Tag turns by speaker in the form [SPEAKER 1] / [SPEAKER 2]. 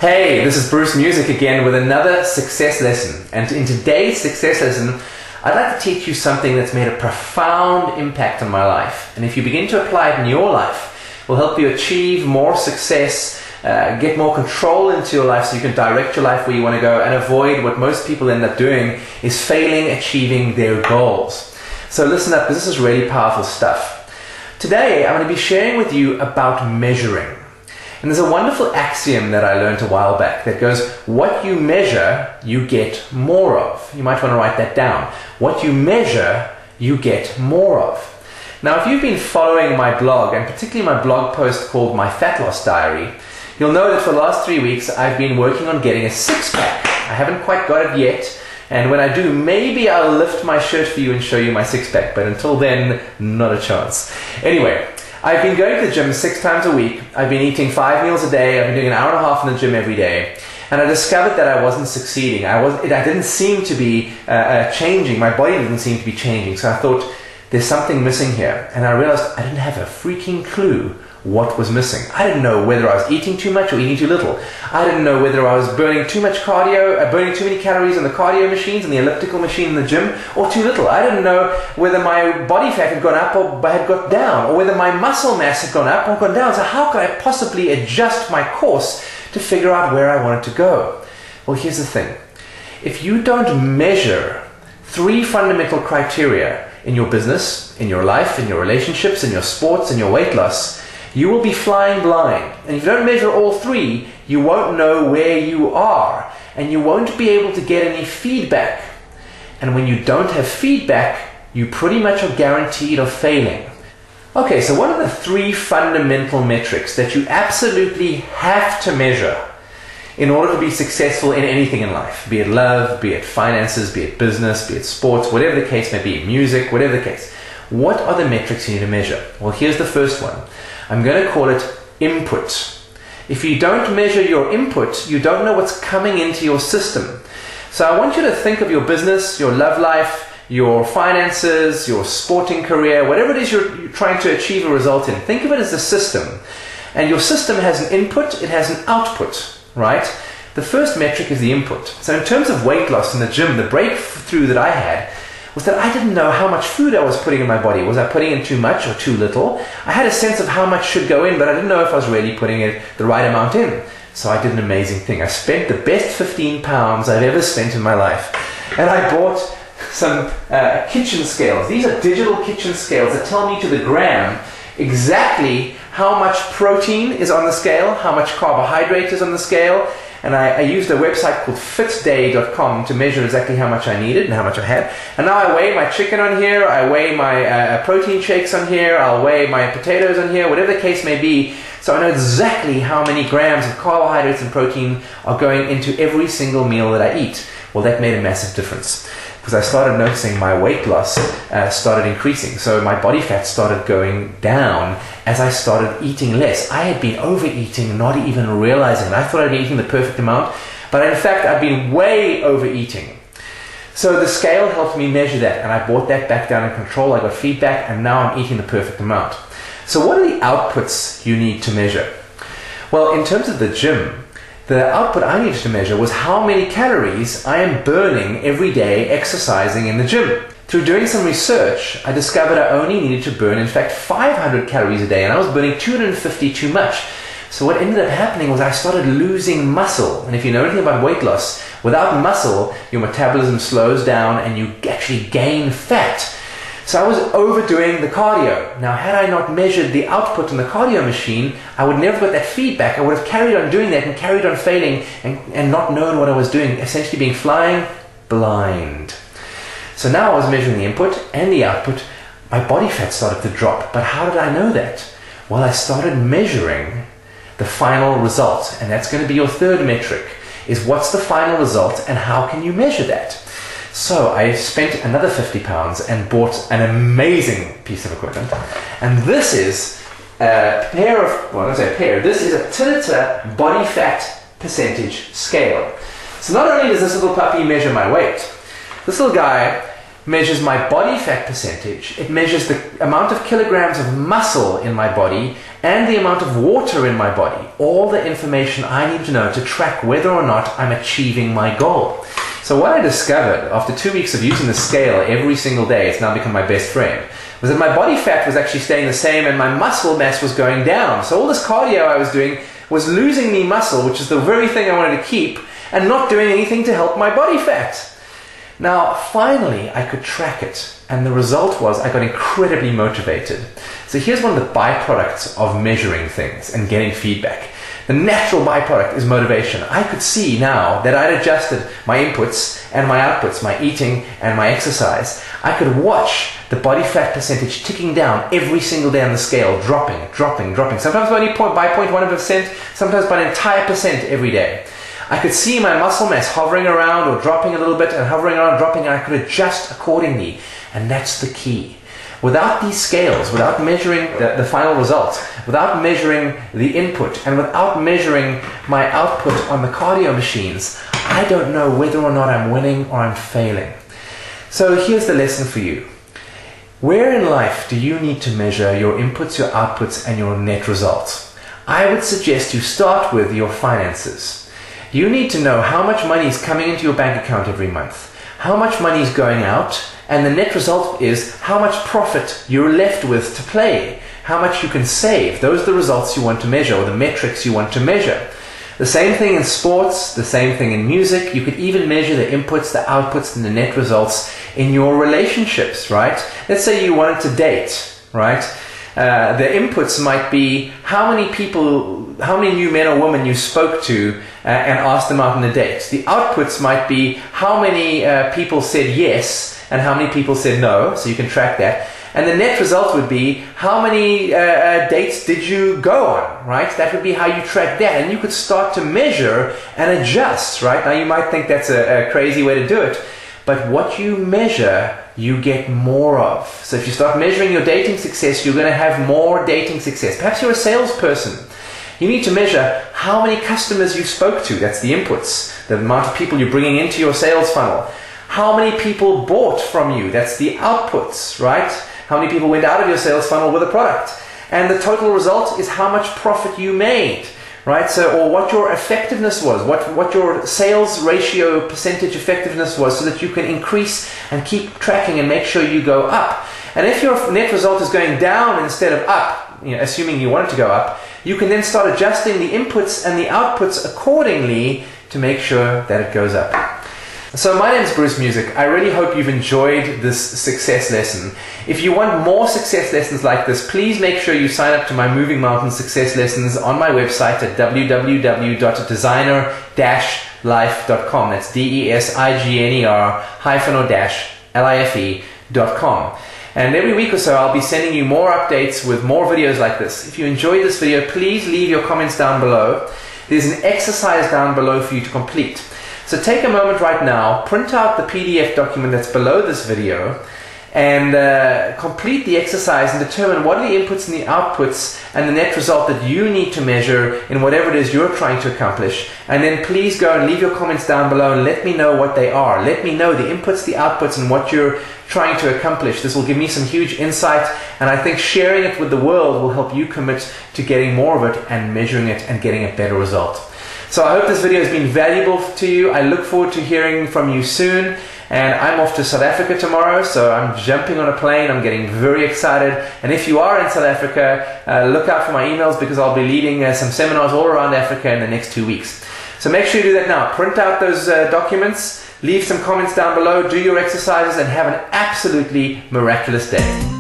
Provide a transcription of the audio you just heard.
[SPEAKER 1] Hey, this is Bruce Muzik again with another success lesson. And in today's success lesson, I'd like to teach you something that's made a profound impact on my life. And if you begin to apply it in your life, it will help you achieve more success, get more control into your life so you can direct your life where you want to go and avoid what most people end up doing is failing achieving their goals. So listen up, because this is really powerful stuff. Today, I'm going to be sharing with you about measuring. And there's a wonderful axiom that I learned a while back that goes, what you measure, you get more of. You might want to write that down. What you measure, you get more of. Now, if you've been following my blog, and particularly my blog post called My Fat Loss Diary, you'll know that for the last 3 weeks, I've been working on getting a six-pack. I haven't quite got it yet. And when I do, maybe I'll lift my shirt for you and show you my six-pack. But until then, not a chance. Anyway, I've been going to the gym 6 times a week. I've been eating 5 meals a day. I've been doing an hour and a half in the gym every day. And I discovered that I wasn't succeeding. I didn't seem to be changing. My body didn't seem to be changing. So I thought, there's something missing here. And I realized I didn't have a freaking clue what was missing. I didn't know whether I was eating too much or eating too little. I didn't know whether I was burning too much cardio, burning too many calories on the cardio machines and the elliptical machine in the gym, or too little. I didn't know whether my body fat had gone up or had got down, or whether my muscle mass had gone up or gone down. So how could I possibly adjust my course to figure out where I wanted to go? Well, here's the thing. If you don't measure 3 fundamental criteria in your business, in your life, in your relationships, in your sports, in your weight loss, you will be flying blind. And if you don't measure all 3, you won't know where you are. And you won't be able to get any feedback. And when you don't have feedback, you pretty much are guaranteed of failing. Okay, so what are the 3 fundamental metrics that you absolutely have to measure in order to be successful in anything in life? Be it love, be it finances, be it business, be it sports, whatever the case may be, music, whatever the case. What are the metrics you need to measure? Well, here's the first one. I'm going to call it input. If you don't measure your input, you don't know what's coming into your system. So I want you to think of your business, your love life, your finances, your sporting career, whatever it is you're trying to achieve a result in. Think of it as a system. And your system has an input, it has an output, right? The first metric is the input. So in terms of weight loss in the gym, the breakthrough that I had was that I didn't know how much food I was putting in my body. Was I putting in too much or too little? I had a sense of how much should go in, but I didn't know if I was really putting it the right amount in. So I did an amazing thing. I spent the best 15 pounds I've ever spent in my life. And I bought some kitchen scales. These are digital kitchen scales that tell me to the gram exactly how much protein is on the scale, how much carbohydrate is on the scale. And I used a website called fitday.com to measure exactly how much I needed and how much I had. And now I weigh my chicken on here, I weigh my protein shakes on here, I'll weigh my potatoes on here, whatever the case may be. So I know exactly how many grams of carbohydrates and protein are going into every single meal that I eat. Well, that made a massive difference, because I started noticing my weight loss started increasing. So my body fat started going down as I started eating less. I had been overeating, not even realizing it. I thought I'd been eating the perfect amount, but in fact I'd been way overeating. So the scale helped me measure that, and I brought that back down in control. I got feedback, and now I'm eating the perfect amount. So what are the outputs you need to measure? Well, in terms of the gym, the output I needed to measure was how many calories I am burning every day exercising in the gym. Through doing some research, I discovered I only needed to burn, in fact, 500 calories a day, and I was burning 250 too much. So what ended up happening was I started losing muscle. And if you know anything about weight loss, without muscle, your metabolism slows down and you actually gain fat. So I was overdoing the cardio. Now, had I not measured the output on the cardio machine, I would never got that feedback. I would have carried on doing that and carried on failing and not known what I was doing, essentially being flying blind. So now I was measuring the input and the output. My body fat started to drop. But how did I know that? Well, I started measuring the final result. And that's going to be your third metric, is what's the final result and how can you measure that? So I spent another 50 pounds and bought an amazing piece of equipment. And this is a pair of, well, I don't say a pair, this is a Tinnitus body fat percentage scale. So not only does this little puppy measure my weight, this little guy measures my body fat percentage. It measures the amount of kilograms of muscle in my body and the amount of water in my body. All the information I need to know to track whether or not I'm achieving my goal. So what I discovered after 2 weeks of using the scale every single day, it's now become my best friend, was that my body fat was actually staying the same and my muscle mass was going down. So all this cardio I was doing was losing me muscle, which is the very thing I wanted to keep, and not doing anything to help my body fat. Now, finally, I could track it, and the result was I got incredibly motivated. So here's one of the byproducts of measuring things and getting feedback. The natural byproduct is motivation. I could see now that I'd adjusted my inputs and my outputs, my eating and my exercise. I could watch the body fat percentage ticking down every single day on the scale, dropping. Sometimes only by 0.1%, sometimes by an entire percent every day. I could see my muscle mass hovering around or dropping a little bit and hovering around, dropping, and I could adjust accordingly. And that's the key. Without these scales, without measuring the final result, without measuring the input, and without measuring my output on the cardio machines, I don't know whether or not I'm winning or I'm failing. So here's the lesson for you. Where in life do you need to measure your inputs, your outputs, and your net results? I would suggest you start with your finances. You need to know how much money is coming into your bank account every month, how much money is going out, and the net result is how much profit you're left with to play, how much you can save. Those are the results you want to measure, or the metrics you want to measure. The same thing in sports, the same thing in music. You could even measure the inputs, the outputs, and the net results in your relationships, right? Let's say you wanted to date, right? The inputs might be how many new men or women you spoke to and asked them out on a date. The outputs might be how many people said yes and how many people said no, so you can track that. And the net result would be how many dates did you go on, right? That would be how you track that. And you could start to measure and adjust, right? Now you might think that's a crazy way to do it, but what you measure, you get more of. So if you start measuring your dating success, you're going to have more dating success. Perhaps you're a salesperson. You need to measure how many customers you spoke to. That's the inputs, the amount of people you're bringing into your sales funnel. How many people bought from you? That's the outputs, right? How many people went out of your sales funnel with a product? And the total result is how much profit you made, right? So, or what your effectiveness was, what your sales ratio percentage effectiveness was, so that you can increase and keep tracking and make sure you go up. And if your net result is going down instead of up, assuming you want it to go up, you can then start adjusting the inputs and the outputs accordingly to make sure that it goes up. So my name is Bruce Muzik. I really hope you've enjoyed this success lesson. If you want more success lessons like this, please make sure you sign up to my Moving Mountains success lessons on my website at www.designer-life.com. That's DESIGNER-life.com. And every week or so I'll be sending you more updates with more videos like this. If you enjoyed this video, please leave your comments down below. There's an exercise down below for you to complete. So take a moment right now, print out the PDF document that's below this video, and complete the exercise and determine what are the inputs and the outputs and the net result that you need to measure in whatever it is you're trying to accomplish. And then please go and leave your comments down below and let me know what they are. Let me know the inputs, the outputs, and what you're trying to accomplish. This will give me some huge insight, and I think sharing it with the world will help you commit to getting more of it and measuring it and getting a better result. So I hope this video has been valuable to you. I look forward to hearing from you soon. And I'm off to South Africa tomorrow, so I'm jumping on a plane. I'm getting very excited. And if you are in South Africa, look out for my emails, because I'll be leading some seminars all around Africa in the next 2 weeks. So make sure you do that now. Print out those documents, leave some comments down below, do your exercises, and have an absolutely miraculous day.